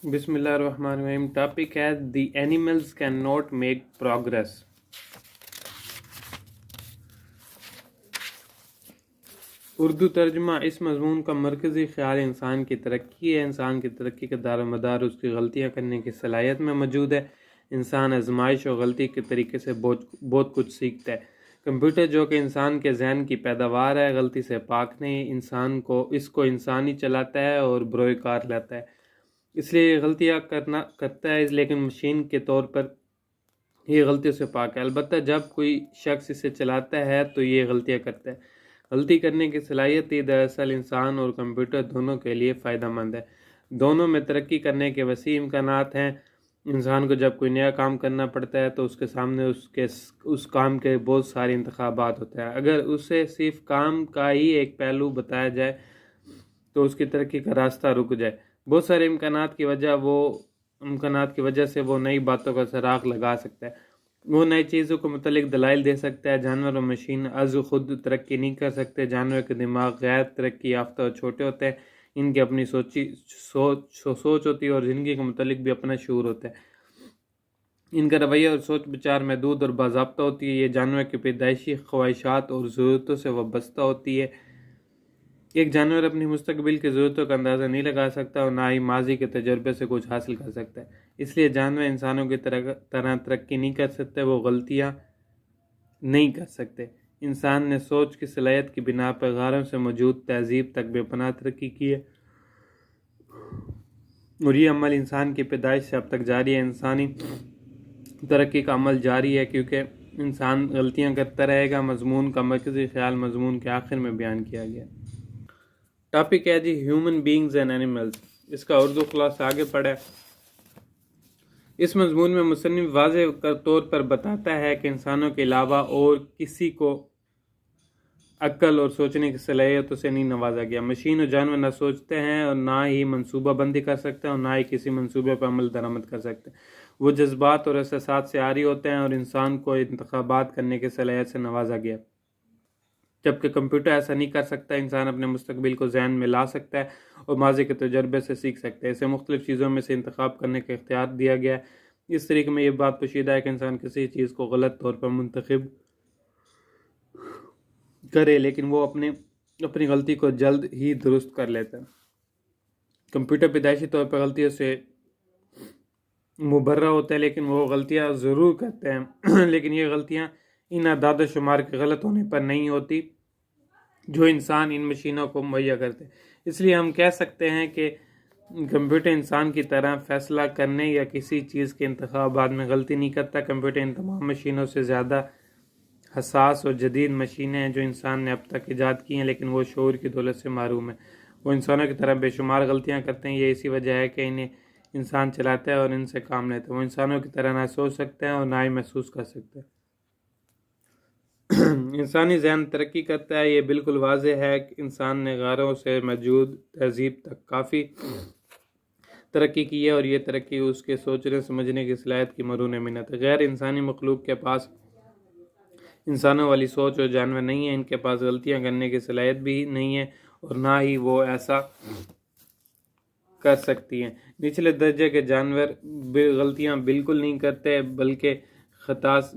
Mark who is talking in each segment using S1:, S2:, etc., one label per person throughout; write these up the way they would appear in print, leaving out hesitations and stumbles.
S1: بسم اللہ الرحمن الرحیم. ٹاپک ہے the animals can not make progress. Urdu ترجمہ. اس مضمون کا مرکزی خیال انسان کی ترقی ہے. انسان کی ترقی کا دار و مدار اس کی غلطیاں کرنے کی صلاحیت میں موجود ہے. انسان آزمائش اور غلطی کے طریقے سے بہت کچھ سیکھتا ہے. کمپیوٹر جو کہ انسان کے ذہن کی پیداوار ہے غلطی سے پاک نہیں. اس کو انسان ہی چلاتا ہے اور بروئے کار لاتا ہے، اس لیے یہ غلطیاں کرتا ہے، لیکن مشین کے طور پر یہ غلطیوں سے پاک ہے. البتہ جب کوئی شخص اسے چلاتا ہے تو یہ غلطیاں کرتا ہے. غلطی کرنے کی صلاحیت ہی دراصل انسان اور کمپیوٹر دونوں کے لیے فائدہ مند ہے. دونوں میں ترقی کرنے کے وسیع امکانات ہیں. انسان کو جب کوئی نیا کام کرنا پڑتا ہے تو اس کے سامنے اس کام کے بہت سارے انتخابات ہوتے ہیں. اگر اسے صرف کام کا ہی ایک پہلو بتایا جائے تو اس کی ترقی کا راستہ رک جائے. بہت سارے امکانات کی وجہ سے وہ نئی باتوں کا سراغ لگا سکتا ہے. وہ نئی چیزوں کو متعلق دلائل دے سکتا ہے. جانور اور مشین از خود ترقی نہیں کر سکتے. جانور کے دماغ غیر ترقی یافتہ اور چھوٹے ہوتے ہیں. ان کی اپنی سوچ ہوتی ہے اور زندگی کے متعلق بھی اپنا شعور ہوتا ہے. ان کا رویہ اور سوچ بچار محدود اور باضابطہ ہوتی ہے. یہ جانور کی پیدائشی خواہشات اور ضرورتوں سے وابستہ ہوتی ہے. ایک جانور اپنی مستقبل کی ضرورتوں کا اندازہ نہیں لگا سکتا اور نہ ہی ماضی کے تجربے سے کچھ حاصل کر سکتا ہے. اس لیے جانور انسانوں کی طرح ترقی نہیں کر سکتے. وہ غلطیاں نہیں کر سکتے. انسان نے سوچ کی صلاحیت کی بنا پر غاروں سے موجود تہذیب تک بے پناہ ترقی کی ہے اور یہ عمل انسان کی پیدائش سے اب تک جاری ہے. انسانی ترقی کا عمل جاری ہے کیونکہ انسان غلطیاں کرتا رہے گا. مضمون کا مرکزی خیال مضمون کے آخر میں بیان کیا گیا. ٹاپک ہے جی ہیومن بینگز اینڈ اینیملز. اس کا اردو خلاصہ آگے پڑھے. اس مضمون میں مصنف واضح طور پر بتاتا ہے کہ انسانوں کے علاوہ اور کسی کو عقل اور سوچنے کی صلاحیتوں سے نہیں نوازا گیا. مشین اور جانور نہ سوچتے ہیں اور نہ ہی منصوبہ بندی کر سکتے ہیں اور نہ ہی کسی منصوبے پر عمل درآمد کر سکتے ہیں. وہ جذبات اور احساسات سے عاری ہوتے ہیں اور انسان کو انتخابات کرنے کی صلاحیت سے نوازا گیا، جبکہ کمپیوٹر ایسا نہیں کر سکتا. انسان اپنے مستقبل کو ذہن میں لا سکتا ہے اور ماضی کے تجربے سے سیکھ سکتا ہے. اسے مختلف چیزوں میں سے انتخاب کرنے کا اختیار دیا گیا ہے. اس طریقے میں یہ بات پوشیدہ ہے کہ انسان کسی چیز کو غلط طور پر منتخب کرے لیکن وہ اپنی غلطی کو جلد ہی درست کر لیتا ہے. کمپیوٹر پیدائشی طور پر غلطیوں سے مبرہ ہوتا ہے لیکن وہ غلطیاں ضرور کرتے ہیں لیکن یہ غلطیاں ان اعداد و شمار کے غلط ہونے پر نہیں ہوتی جو انسان ان مشینوں کو مہیا کرتے ہیں. اس لیے ہم کہہ سکتے ہیں کہ کمپیوٹر انسان کی طرح فیصلہ کرنے یا کسی چیز کے انتخابات میں غلطی نہیں کرتا. کمپیوٹر ان تمام مشینوں سے زیادہ حساس اور جدید مشینیں ہیں جو انسان نے اب تک ایجاد کی ہیں، لیکن وہ شعور کی دولت سے محروم ہیں. وہ انسانوں کی طرح بے شمار غلطیاں کرتے ہیں. یہ اسی وجہ ہے کہ انہیں انسان چلاتا ہے اور ان سے کام لیتا ہے. وہ انسانوں کی طرح نہ سوچ سکتے ہیں اور نہ ہی محسوس کر سکتے ہیں. انسانی ذہن ترقی کرتا ہے. یہ بالکل واضح ہے کہ انسان نے غاروں سے موجود تہذیب تک کافی ترقی کی ہے اور یہ ترقی اس کے سوچنے سمجھنے کی صلاحیت کی مرہون منت ہے. غیر انسانی مخلوق کے پاس انسانوں والی سوچ اور جانور نہیں ہے. ان کے پاس غلطیاں کرنے کی صلاحیت بھی نہیں ہے اور نہ ہی وہ ایسا کر سکتی ہیں. نچلے درجے کے جانور غلطیاں بالکل نہیں کرتے بلکہ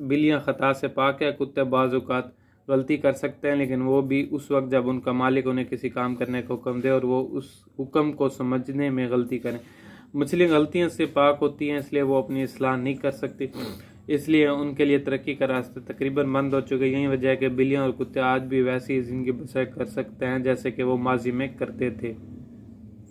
S1: بلیاں خطا سے پاک ہے. کتے بعض اوقات غلطی کر سکتے ہیں لیکن وہ بھی اس وقت جب ان کا مالک انہیں کسی کام کرنے کا حکم دے اور وہ اس حکم کو سمجھنے میں غلطی کریں. مچھلی غلطیاں سے پاک ہوتی ہیں اس لیے وہ اپنی اصلاح نہیں کر سکتی، اس لیے ان کے لیے ترقی کا راستہ تقریباً بند ہو چکا ہے. یہی وجہ ہے کہ بلیاں اور کتے آج بھی ویسی زندگی بسر کر سکتے ہیں جیسے کہ وہ ماضی میں کرتے تھے.